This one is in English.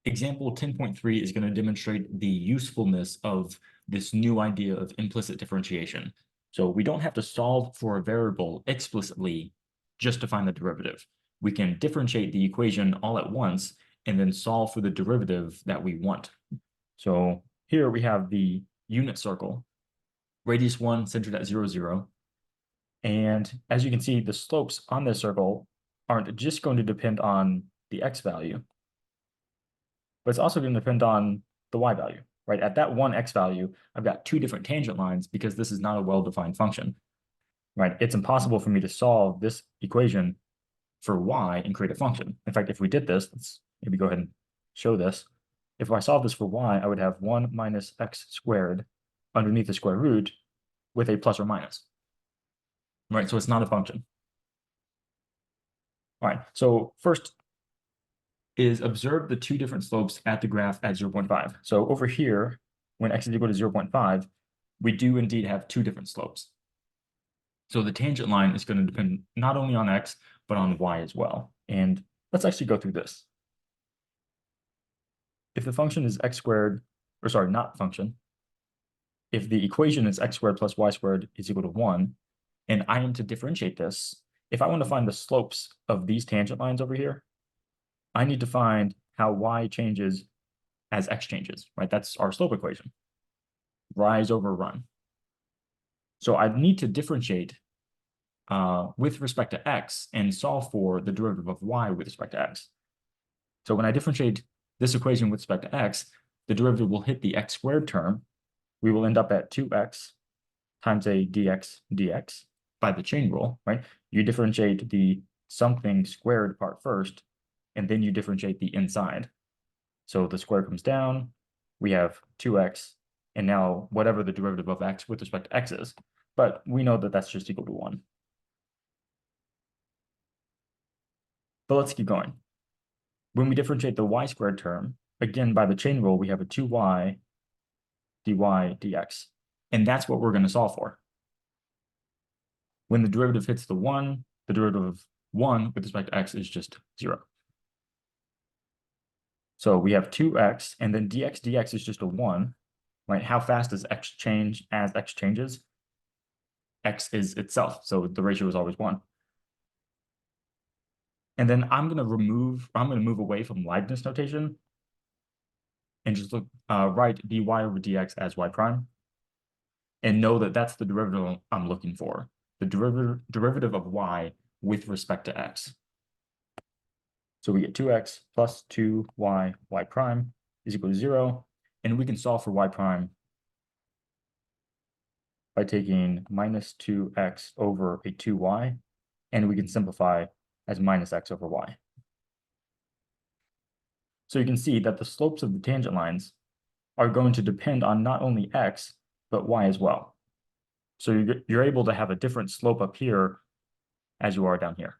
Example 10.3 is going to demonstrate the usefulness of this new idea of implicit differentiation. So we don't have to solve for a variable explicitly just to find the derivative. We can differentiate the equation all at once and then solve for the derivative that we want. So here we have the unit circle, radius 1 centered at 0, 0. And as you can see, the slopes on this circle aren't just going to depend on the x value, but it's also going to depend on the y value, right? At that one x value, I've got two different tangent lines because this is not a well-defined function, right? It's impossible for me to solve this equation for y and create a function. In fact, if we did this, let's maybe go ahead and show this. If I solve this for y, I would have 1 minus x squared underneath the square root with a plus or minus, right? So it's not a function. All right, so first is observe the two different slopes at the graph at 0.5. So over here, when x is equal to 0.5, we do indeed have two different slopes. So the tangent line is going to depend not only on x, but on y as well. And let's actually go through this. If the function is x squared, or sorry, not function, if the equation is x squared plus y squared is equal to 1, and I am to differentiate this, if I want to find the slopes of these tangent lines over here, I need to find how y changes as x changes, right? That's our slope equation. Rise over run. So I need to differentiate with respect to x and solve for the derivative of y with respect to x. So when I differentiate this equation with respect to x, the derivative will hit the x squared term. We will end up at 2x times a dx dx by the chain rule, right? You differentiate the something squared part first, and then you differentiate the inside. So the square comes down, we have 2x, and now whatever the derivative of x with respect to x is, but we know that that's just equal to 1. But let's keep going. When we differentiate the y squared term, again, by the chain rule, we have a 2y dy dx, and that's what we're going to solve for. When the derivative hits the 1, the derivative of 1 with respect to x is just 0. So we have 2x, and then dx dx is just a 1, right? How fast does x change as x changes? X is itself, so the ratio is always 1. And then I'm going to move away from Leibniz notation and just write dy over dx as y prime, and know that that's the derivative I'm looking for, the derivative of y with respect to x. So we get 2x plus 2y y prime is equal to 0, and we can solve for y prime by taking minus 2x over a 2y, and we can simplify as minus x over y. So you can see that the slopes of the tangent lines are going to depend on not only x, but y as well. So you're able to have a different slope up here as you are down here.